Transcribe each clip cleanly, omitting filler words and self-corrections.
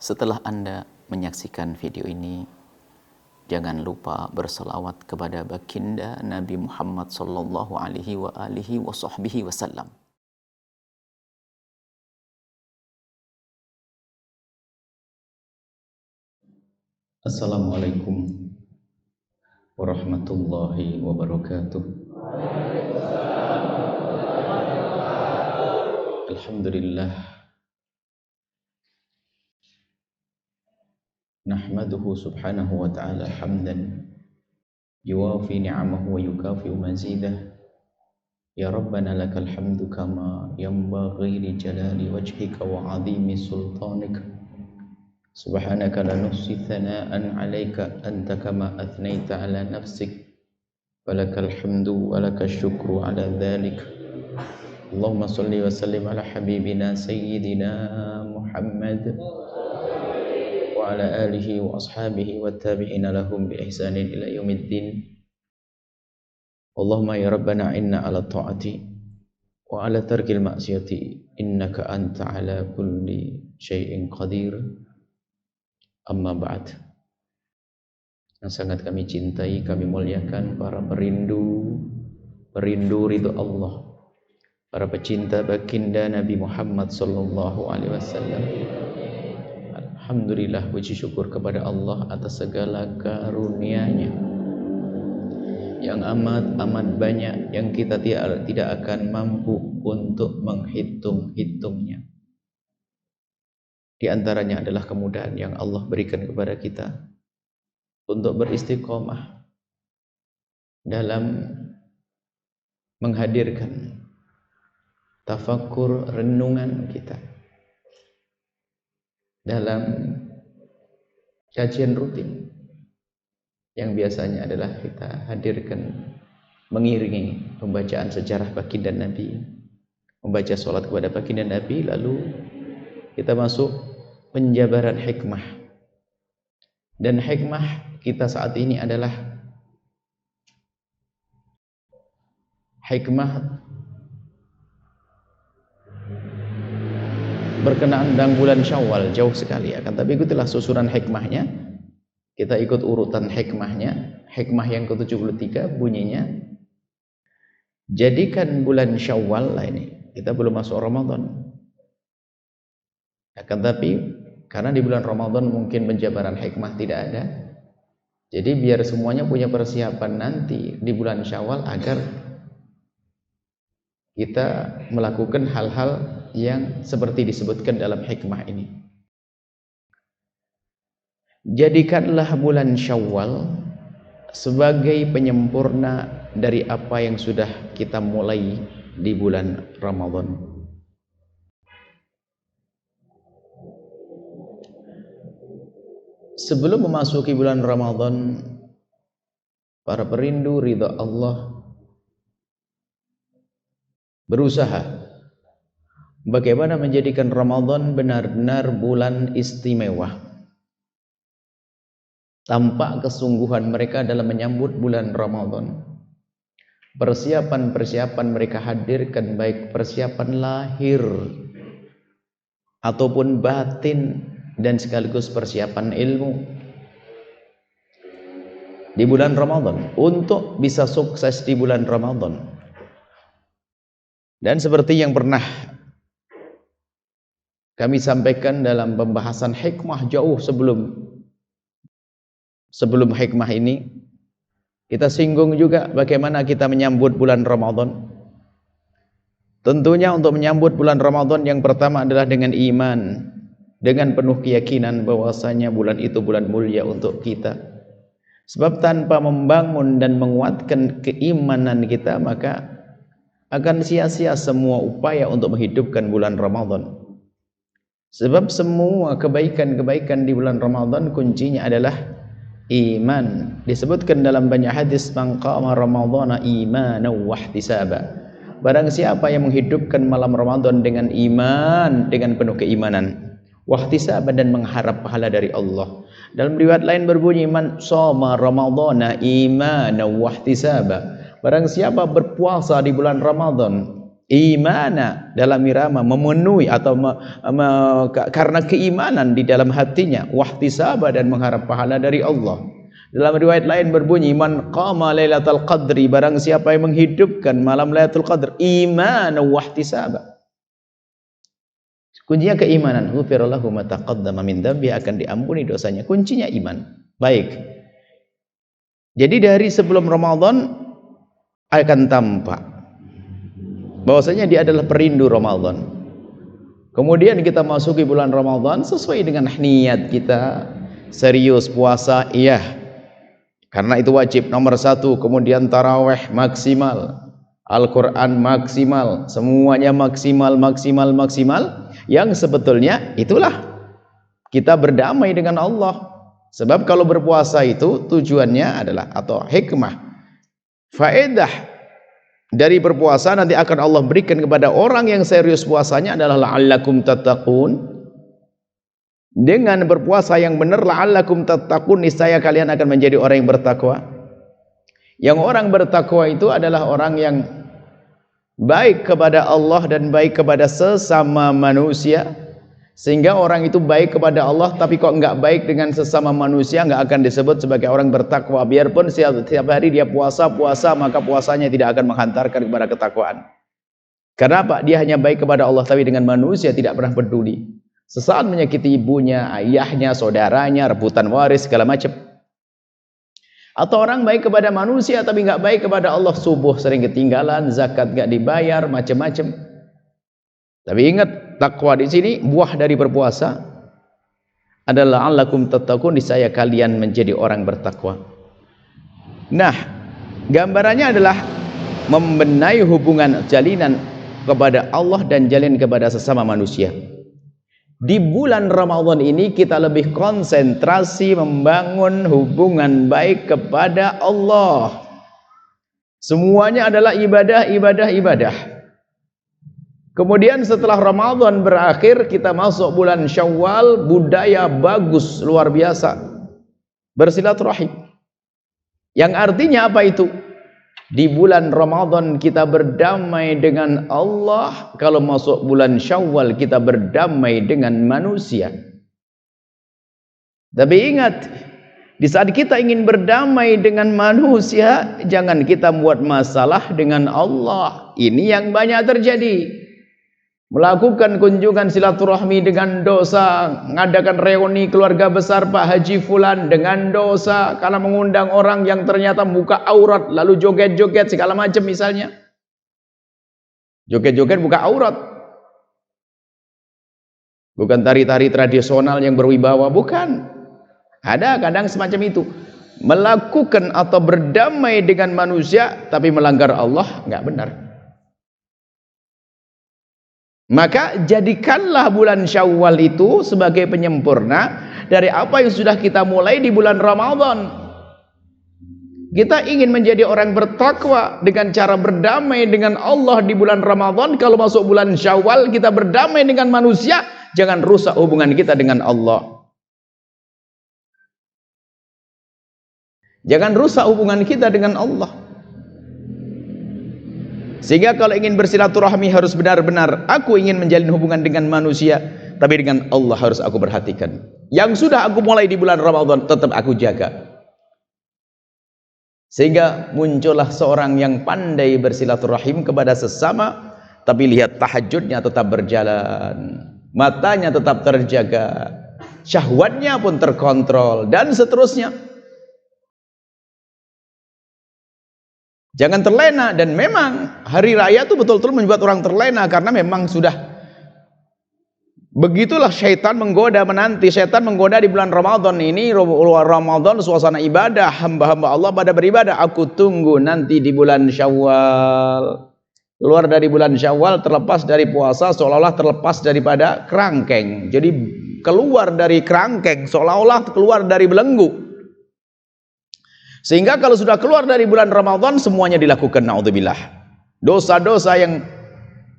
Setelah Anda menyaksikan video ini, jangan lupa berselawat kepada baginda Nabi Muhammad sallallahu alaihi wa alihi wa sahbihi wasallam. Assalamualaikum warahmatullahi wabarakatuh. Alhamdulillah, nahmaduhu subhanahu wa ta'ala hamdan yuwafi ni'amahu wa yukafi'u mazidah. Ya Rabbana lakal hamdu kama yanbaghi li jalali wajhika wa 'azimi sultanika. Subhanaka la nuhsi thana'an 'alaika anta kama athnaita 'ala nafsik. Walakal hamdu walakash syukru 'ala dzalik. Allahumma shalli wa sallim ala habibina sayyidina Muhammad wa ala alihi wa ashabihi wa tabi'ina lahum bi ihsanin ila yaumiddin. Allahumma ya Rabbana inna ala ta'ati wa ala tarkil ma'siyati innaka anta ala kulli syai'in qadir. Amma ba'd. Yang sangat kami cintai, kami muliakan para perindu ridho Allah, para pecinta baginda Nabi Muhammad sallallahu alaihi wasallam. Alhamdulillah, puji syukur kepada Allah atas segala karunia-Nya yang amat banyak, yang kita tidak akan mampu untuk menghitung-hitungnya. Di antaranya adalah kemudahan yang Allah berikan kepada kita untuk beristiqomah dalam menghadirkan tafakkur renungan kita dalam kajian rutin yang biasanya adalah kita hadirkan mengiringi pembacaan sejarah baginda Nabi, membaca salat kepada baginda Nabi, lalu kita masuk penjabaran hikmah. Dan hikmah kita saat ini adalah hikmah berkenaan dengan bulan Syawal, jauh sekali akan tapi ikutilah susunan hikmahnya. Kita ikut urutan hikmahnya. Hikmah yang ke-73 bunyinya, jadikan bulan Syawal, lah ini kita belum masuk Ramadan. Akan tapi karena di bulan Ramadan mungkin penjabaran hikmah tidak ada, jadi biar semuanya punya persiapan nanti di bulan Syawal agar kita melakukan hal-hal yang seperti disebutkan dalam hikmah ini. Jadikanlah bulan Syawal sebagai penyempurna dari apa yang sudah kita mulai di bulan Ramadan. Sebelum memasuki bulan Ramadan, para perindu ridha Allah berusaha bagaimana menjadikan Ramadan benar-benar bulan istimewa. Tampak kesungguhan mereka dalam menyambut bulan Ramadan. Persiapan-persiapan mereka hadirkan, baik persiapan lahir ataupun batin, dan sekaligus persiapan ilmu di bulan Ramadan untuk bisa sukses di bulan Ramadan. Dan seperti yang pernah kami sampaikan dalam pembahasan hikmah jauh sebelum hikmah ini, kita singgung juga bagaimana kita menyambut bulan Ramadan. Tentunya untuk menyambut bulan Ramadan yang pertama adalah dengan iman, dengan penuh keyakinan bahwasanya bulan itu bulan mulia untuk kita. Sebab tanpa membangun dan menguatkan keimanan kita, maka akan sia-sia semua upaya untuk menghidupkan bulan Ramadan. Sebab semua kebaikan-kebaikan di bulan Ramadan kuncinya adalah iman. Disebutkan dalam banyak hadis, man qama ramadhana imanan wa ihtisaba. Barang siapa yang menghidupkan malam Ramadan dengan iman, dengan penuh keimanan, wahtisaban, dan mengharap pahala dari Allah. Dalam riwayat lain berbunyi, man shoma ramadhana imanan wahtisaba. Barang siapa berpuasa di bulan Ramadan imana dalam irama memenuhi atau karena keimanan di dalam hatinya, wahtisaba dan mengharap pahala dari Allah. Dalam riwayat lain berbunyi, man qama lailatul qadri, barang siapa yang menghidupkan malam Lailatul Qadar imanan wahtisaba, kuncinya keimanan, ghufira lahu ma taqaddama min dzambi, akan diampuni dosanya. Kuncinya iman. Baik. Jadi dari sebelum Ramadan akan tampak bahwasanya dia adalah perindu Ramadan. Kemudian kita masuki bulan Ramadan sesuai dengan niat kita, serius puasa, iya, karena itu wajib nomor 1. Kemudian taraweh maksimal, Al-Quran maksimal, semuanya maksimal. Yang sebetulnya itulah kita berdamai dengan Allah. Sebab kalau berpuasa itu tujuannya adalah, atau hikmah, faedah dari berpuasa nanti akan Allah berikan kepada orang yang serius puasanya adalah la'allakum tattaqun. Dengan berpuasa yang benar, la'allakum tattaqun, niscaya kalian akan menjadi orang yang bertakwa. Yang orang bertakwa itu adalah orang yang baik kepada Allah dan baik kepada sesama manusia. Sehingga orang itu baik kepada Allah tapi kok enggak baik dengan sesama manusia, enggak akan disebut sebagai orang bertakwa. Biarpun setiap hari dia puasa, maka puasanya tidak akan menghantarkan kepada ketakwaan. Karena apa? Dia hanya baik kepada Allah tapi dengan manusia tidak pernah peduli. Sesaat menyakiti ibunya, ayahnya, saudaranya, rebutan waris, segala macam. Atau orang baik kepada manusia tapi enggak baik kepada Allah, subuh sering ketinggalan, zakat enggak dibayar, macam-macam. Tapi ingat, takwa di sini buah dari berpuasa adalah la'allakum tattaqun, niscaya kalian menjadi orang bertakwa. Nah, gambarannya adalah membenahi hubungan jalinan kepada Allah dan jalin kepada sesama manusia. Di bulan Ramadan ini kita lebih konsentrasi membangun hubungan baik kepada Allah. Semuanya adalah ibadah. Kemudian setelah Ramadan berakhir, kita masuk bulan Syawal, budaya bagus luar biasa, bersilaturahim. Yang artinya apa itu? Di bulan Ramadan kita berdamai dengan Allah, kalau masuk bulan Syawal kita berdamai dengan manusia. Tapi ingat, di saat kita ingin berdamai dengan manusia, jangan kita buat masalah dengan Allah. Ini yang banyak terjadi. Melakukan kunjungan silaturahmi dengan dosa, mengadakan reuni keluarga besar Pak Haji Fulan dengan dosa, karena mengundang orang yang ternyata buka aurat, lalu joget-joget segala macam misalnya. Joget-joget buka aurat. Bukan tari-tari tradisional yang berwibawa, bukan. Ada kadang semacam itu. Melakukan atau berdamai dengan manusia tapi melanggar Allah, enggak benar. Maka jadikanlah bulan Syawal itu sebagai penyempurna dari apa yang sudah kita mulai di bulan Ramadan. Kita ingin menjadi orang bertakwa dengan cara berdamai dengan Allah di bulan Ramadan. Kalau masuk bulan Syawal kita berdamai dengan manusia, jangan rusak hubungan kita dengan Allah. Jangan rusak hubungan kita dengan Allah. Sehingga kalau ingin bersilaturahmi harus benar-benar, aku ingin menjalin hubungan dengan manusia, tapi dengan Allah harus aku perhatikan. Yang sudah aku mulai di bulan Ramadan tetap aku jaga. Sehingga muncullah seorang yang pandai bersilaturahim kepada sesama, tapi lihat tahajudnya tetap berjalan, matanya tetap terjaga, syahwatnya pun terkontrol, dan seterusnya. Jangan terlena. Dan memang hari raya itu betul-betul membuat orang terlena, karena memang sudah begitulah syaitan menggoda menanti. Syaitan menggoda di bulan Ramadan ini. Ramadan suasana ibadah, hamba-hamba Allah pada beribadah. Aku tunggu nanti di bulan Syawal. Keluar dari bulan Syawal, terlepas dari puasa, seolah-olah terlepas daripada kerangkeng. Jadi keluar dari kerangkeng, seolah-olah keluar dari belenggu. Sehingga kalau sudah keluar dari bulan Ramadan, semuanya dilakukan, naudzubillah. Dosa-dosa yang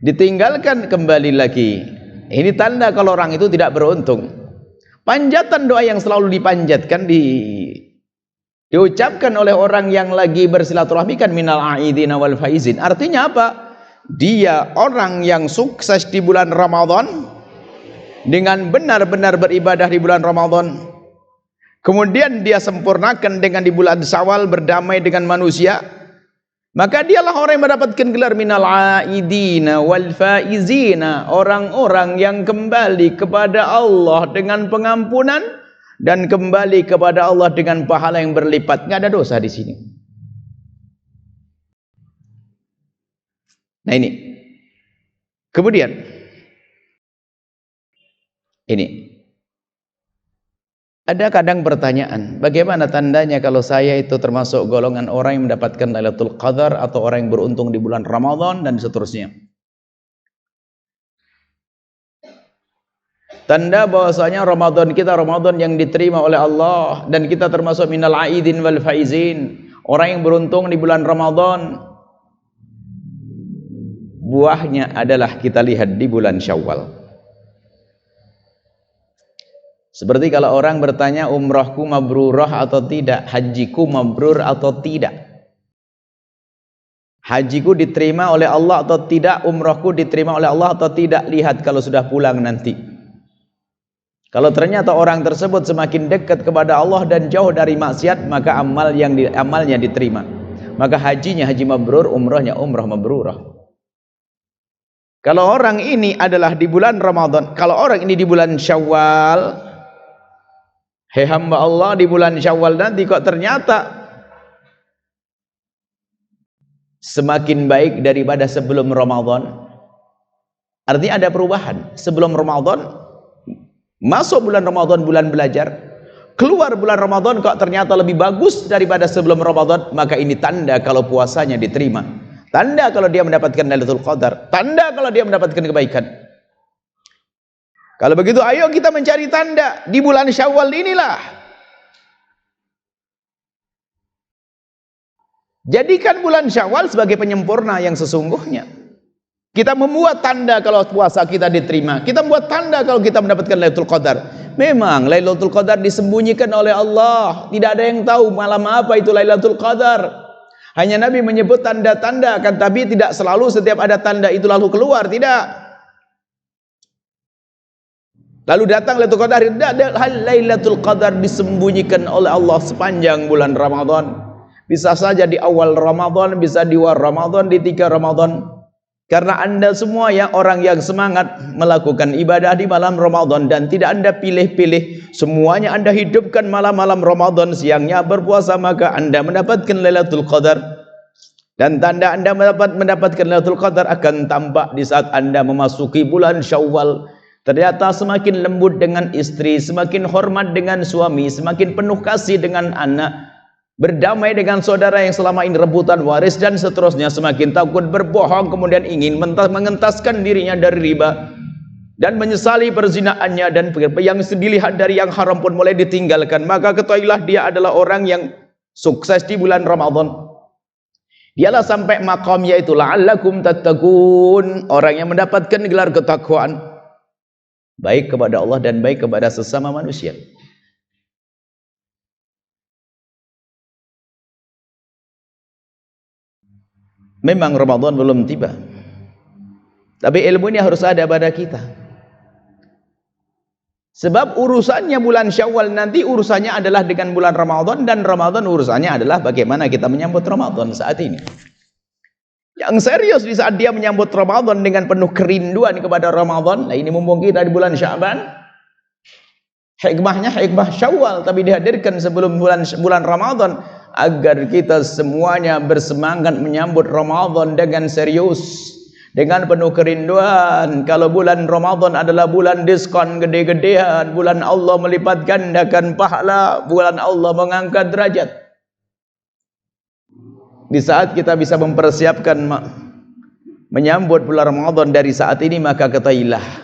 ditinggalkan kembali lagi. Ini tanda kalau orang itu tidak beruntung. Panjatan doa yang selalu dipanjatkan, diucapkan oleh orang yang lagi bersilaturahmi kan minal aidina wal faizin. Artinya apa? dia orang yang sukses di bulan Ramadan dengan benar-benar beribadah di bulan Ramadan, kemudian dia sempurnakan dengan di bulan Syawal berdamai dengan manusia, maka dialah orang yang mendapatkan gelar minal aidina wal faizina, orang-orang yang kembali kepada Allah dengan pengampunan dan kembali kepada Allah dengan pahala yang berlipat. Nggak ada dosa di sini. Nah ini. Kemudian ini. Ada kadang pertanyaan, bagaimana tandanya kalau saya itu termasuk golongan orang yang mendapatkan Lailatul Qadar atau orang yang beruntung di bulan Ramadan dan seterusnya. Tanda bahwasanya Ramadan kita Ramadan yang diterima oleh Allah dan kita termasuk minal aidin wal faizin, orang yang beruntung di bulan Ramadan. Buahnya adalah kita lihat di bulan Syawal. Seperti kalau orang bertanya, umrahku mabrurah atau tidak, hajiku mabrur atau tidak, hajiku diterima oleh Allah atau tidak, umrahku diterima oleh Allah atau tidak. Lihat kalau sudah pulang nanti. Kalau ternyata orang tersebut semakin dekat kepada Allah dan jauh dari maksiat, maka amalnya diterima. Maka hajinya haji mabrur, umrahnya umrah mabrurah. Kalau orang ini adalah di bulan Ramadan, kalau orang ini di bulan Syawal, hei hamba Allah, di bulan Syawal nanti kok ternyata semakin baik daripada sebelum Ramadan. Artinya ada perubahan. Sebelum Ramadan, masuk bulan Ramadan bulan belajar, keluar bulan Ramadan kok ternyata lebih bagus daripada sebelum Ramadan, maka ini tanda kalau puasanya diterima. Tanda kalau dia mendapatkan Lailatul Qadar, tanda kalau dia mendapatkan kebaikan. Kalau begitu ayo kita mencari tanda di bulan Syawal inilah. Jadikan bulan Syawal sebagai penyempurna yang sesungguhnya. Kita membuat tanda kalau puasa kita diterima. Kita membuat tanda kalau kita mendapatkan Lailatul Qadar. Memang Lailatul Qadar disembunyikan oleh Allah. Tidak ada yang tahu malam apa itu Lailatul Qadar. Hanya Nabi menyebut tanda-tanda, kan, tapi tidak selalu setiap ada tanda itu lalu keluar, tidak. Lalu datang Lailatul Qadar, Lailatul Qadar disembunyikan oleh Allah sepanjang bulan Ramadan. Bisa saja di awal Ramadan, bisa di luar Ramadan, di 3 Ramadan. Karena Anda semua yang orang yang semangat melakukan ibadah di malam Ramadan dan tidak Anda pilih-pilih, semuanya Anda hidupkan malam-malam Ramadan, siangnya berpuasa, maka Anda mendapatkan Lailatul Qadar. Dan tanda Anda mendapatkan Lailatul Qadar akan tampak di saat Anda memasuki bulan Syawal. Ternyata semakin lembut dengan istri, semakin hormat dengan suami, semakin penuh kasih dengan anak, berdamai dengan saudara yang selama ini rebutan waris dan seterusnya, semakin takut berbohong, kemudian ingin mengentaskan dirinya dari riba dan menyesali perzinaannya, dan yang dilihat dari yang haram pun mulai ditinggalkan. Maka ketahuilah dia adalah orang yang sukses di bulan Ramadan. Dialah sampai maqam yaitu la'allakum tattaqun, orang yang mendapatkan gelar ketakwaan, baik kepada Allah dan baik kepada sesama manusia. Memang Ramadan belum tiba, tapi ilmu ini harus ada pada kita. Sebab urusannya bulan Syawal nanti urusannya adalah dengan bulan Ramadan, dan Ramadan urusannya adalah bagaimana kita menyambut Ramadan saat ini. Yang serius di saat dia menyambut Ramadan dengan penuh kerinduan kepada Ramadan. Nah, ini mumpung kita di bulan Sya'ban, hikmahnya hikmah Syawal, tapi dihadirkan sebelum bulan Ramadan agar kita semuanya bersemangat menyambut Ramadan dengan serius, dengan penuh kerinduan. Kalau bulan Ramadan adalah bulan diskon gede-gedean, bulan Allah melipat gandakan pahala, bulan Allah mengangkat derajat. Di saat kita bisa mempersiapkan menyambut bulan Ramadan dari saat ini, maka ketahuilah,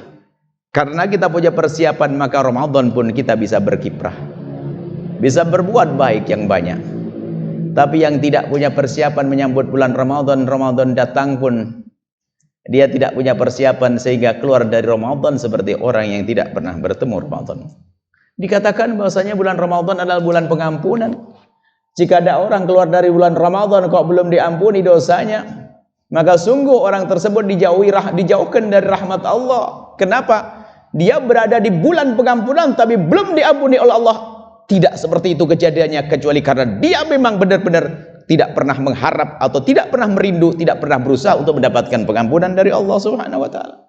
karena kita punya persiapan, maka Ramadan pun kita bisa berkiprah, bisa berbuat baik yang banyak. Tapi yang tidak punya persiapan menyambut bulan Ramadan, Ramadan datang pun dia tidak punya persiapan, sehingga keluar dari Ramadan seperti orang yang tidak pernah bertemu Ramadan. Dikatakan bahwasanya bulan Ramadan adalah bulan pengampunan. Jika ada orang keluar dari bulan Ramadan kok belum diampuni dosanya, maka sungguh orang tersebut dijauhkan dari rahmat Allah. Kenapa? Dia berada di bulan pengampunan tapi belum diampuni oleh Allah. Tidak seperti itu kejadiannya, kecuali karena dia memang benar-benar tidak pernah mengharap atau tidak pernah merindu, tidak pernah berusaha untuk mendapatkan pengampunan dari Allah Subhanahu wa taala.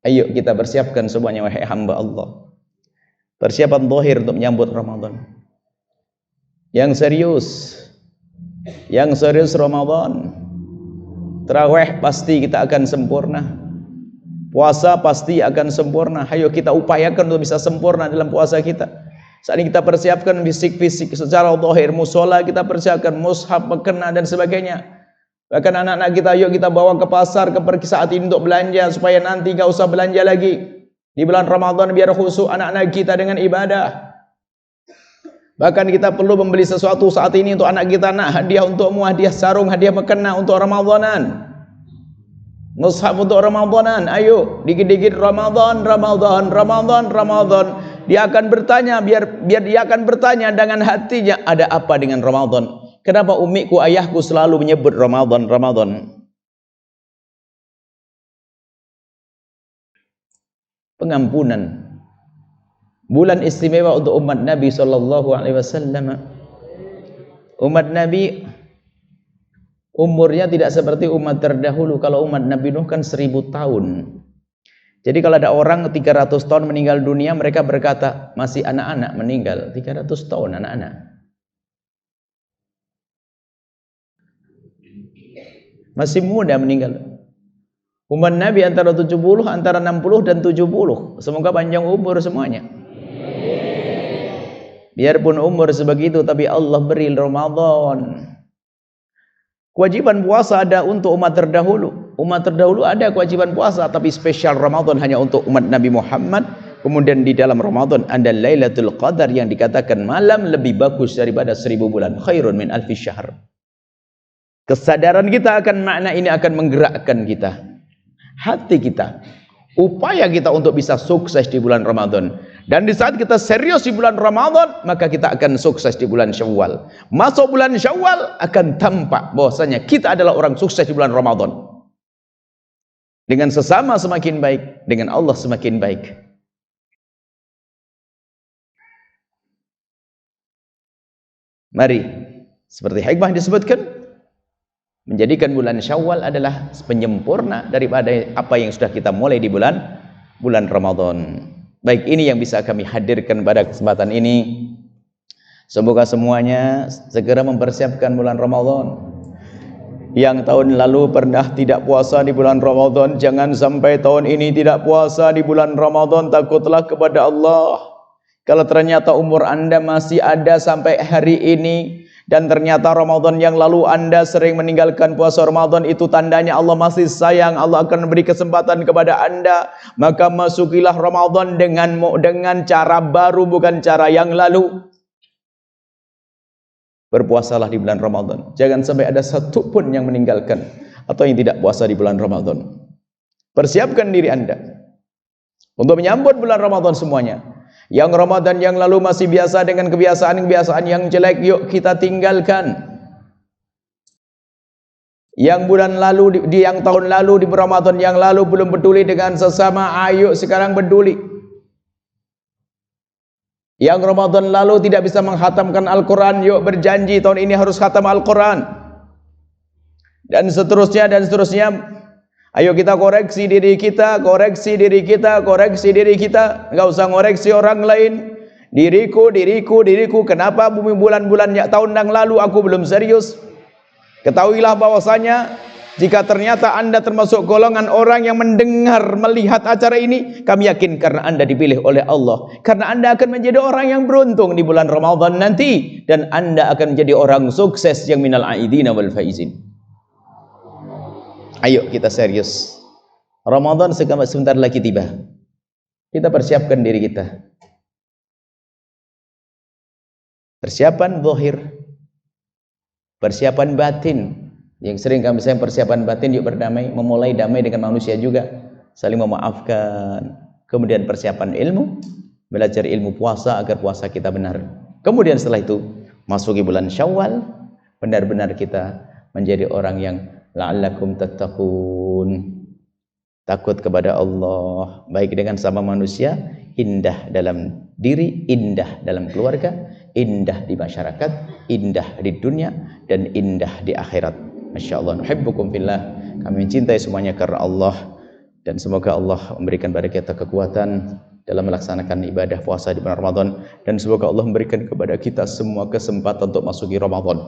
Ayo kita persiapkan semuanya wahai hamba Allah. Persiapan zahir untuk menyambut Ramadan. Yang serius Ramadan. Tarawih pasti kita akan sempurna. Puasa pasti akan sempurna. Ayo kita upayakan untuk bisa sempurna dalam puasa kita. Saat ini kita persiapkan fisik-fisik secara zahir, musola kita persiapkan, mushaf, mukena dan sebagainya. Bahkan anak-anak kita, yuk kita bawa ke pasar, pergi saat ini untuk belanja, supaya nanti gak usah belanja lagi. Di bulan Ramadan biar khusyuk anak-anak kita dengan ibadah. Bahkan kita perlu membeli sesuatu saat ini untuk anak kita, nak hadiah untukmu, hadiah sarung, hadiah mukena untuk Ramadanan. Mushaf untuk Ramadanan. Ayo, dikit-dikit Ramadan. Dia akan bertanya, biar dia akan bertanya dengan hatinya, ada apa dengan Ramadan? Kenapa ummiku, ayahku selalu menyebut Ramadan? Pengampunan. Bulan istimewa untuk umat Nabi sallallahu alaihi wasallam. Umat Nabi umurnya tidak seperti umat terdahulu. Kalau umat Nabi Nuh kan 1000 tahun. Jadi kalau ada orang 300 tahun meninggal dunia, mereka berkata masih anak-anak meninggal. 300 tahun anak-anak. Masih muda meninggal. Umat Nabi antara 70, antara 60 dan 70. Semoga panjang umur semuanya. Biarpun umur sebegitu, tapi Allah beri Ramadan. Kewajiban puasa ada untuk umat terdahulu. Umat terdahulu ada kewajiban puasa, tapi spesial Ramadan hanya untuk umat Nabi Muhammad. Kemudian di dalam Ramadan ada Lailatul Qadar yang dikatakan malam lebih bagus daripada 1000 bulan. Khairun min alfi syahr. Kesadaran kita akan makna ini akan menggerakkan kita, hati kita, upaya kita untuk bisa sukses di bulan Ramadan. Dan di saat kita serius di bulan Ramadan, maka kita akan sukses di bulan Syawal. Masuk bulan Syawal akan tampak bahwasanya kita adalah orang sukses di bulan Ramadan. Dengan sesama semakin baik, dengan Allah semakin baik. Mari, seperti hikmah disebutkan, menjadikan bulan Syawal adalah penyempurna daripada apa yang sudah kita mulai di bulan Ramadan. Baik, ini yang bisa kami hadirkan pada kesempatan ini. Semoga semuanya segera mempersiapkan bulan Ramadan. Yang tahun lalu pernah tidak puasa di bulan Ramadan, jangan sampai tahun ini tidak puasa di bulan Ramadan. Takutlah kepada Allah. Kalau ternyata umur Anda masih ada sampai hari ini, dan ternyata Ramadan yang lalu Anda sering meninggalkan puasa Ramadan, itu tandanya Allah masih sayang. Allah akan memberi kesempatan kepada Anda. Maka masukilah Ramadan dengan cara baru, bukan cara yang lalu. Berpuasalah di bulan Ramadan. Jangan sampai ada satu pun yang meninggalkan atau yang tidak puasa di bulan Ramadan. Persiapkan diri Anda untuk menyambut bulan Ramadan semuanya. Yang Ramadan yang lalu masih biasa dengan kebiasaan-kebiasaan yang jelek, yuk kita tinggalkan. Yang bulan lalu, yang tahun lalu, di Ramadan yang lalu belum peduli dengan sesama, ayo sekarang peduli. Yang Ramadan lalu tidak bisa menghatamkan Al-Quran, yuk berjanji tahun ini harus khatam Al-Quran. Dan seterusnya dan seterusnya. Ayo kita koreksi diri kita, koreksi diri kita, koreksi diri kita. Enggak usah ngoreksi orang lain. Diriku. Kenapa bulan-bulan tahun yang lalu aku belum serius? Ketahuilah bahwasanya jika ternyata Anda termasuk golongan orang yang mendengar, melihat acara ini, kami yakin karena Anda dipilih oleh Allah. Karena Anda akan menjadi orang yang beruntung di bulan Ramadan nanti, dan Anda akan menjadi orang sukses yang minal aidina wal faizin. Ayo kita serius. Ramadan sebentar lagi tiba. Kita persiapkan diri kita. Persiapan zahir, persiapan batin. Yang sering kami sayang persiapan batin, yuk berdamai, memulai damai dengan manusia juga, saling memaafkan. Kemudian persiapan ilmu, belajar ilmu puasa agar puasa kita benar. Kemudian setelah itu masuki bulan Syawal, benar-benar kita menjadi orang yang la'allakum tattaqun, takut kepada Allah, baik dengan sama manusia, indah dalam diri, indah dalam keluarga, indah di masyarakat, indah di dunia, dan indah di akhirat. Masya Allah, nuhibbukum fillah, kami mencintai semuanya karena Allah, dan semoga Allah memberikan kepada kita kekuatan dalam melaksanakan ibadah puasa di bulan Ramadan, dan semoga Allah memberikan kepada kita semua kesempatan untuk masuki Ramadan,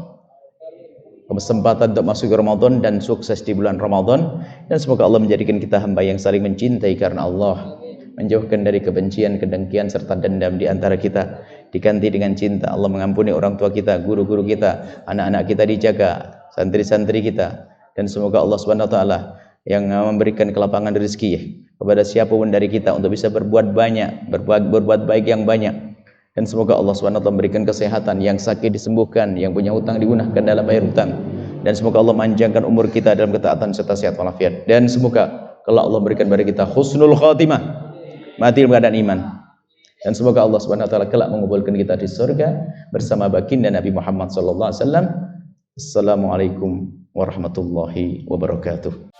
kesempatan untuk masuk ke Ramadan dan sukses di bulan Ramadan, dan semoga Allah menjadikan kita hamba yang saling mencintai karena Allah, menjauhkan dari kebencian, kedengkian serta dendam di antara kita, diganti dengan cinta. Allah mengampuni orang tua kita, guru-guru kita, anak-anak kita dijaga, santri-santri kita, dan semoga Allah Subhanahu wa taala yang memberikan kelapangan rezeki kepada siapapun dari kita untuk bisa berbuat banyak, berbuat baik yang banyak. Dan semoga Allah SWT memberikan kesehatan, yang sakit disembuhkan, yang punya hutang digunahkan dalam bayar hutang. Dan semoga Allah manjangkan umur kita dalam ketaatan serta sehat walafiat. Dan semoga kalau Allah memberikan kepada kita husnul khatimah, mati dalam keadaan iman. Dan semoga Allah SWT kelak mengumpulkan kita di surga bersama baginda Nabi Muhammad SAW. Assalamualaikum warahmatullahi wabarakatuh.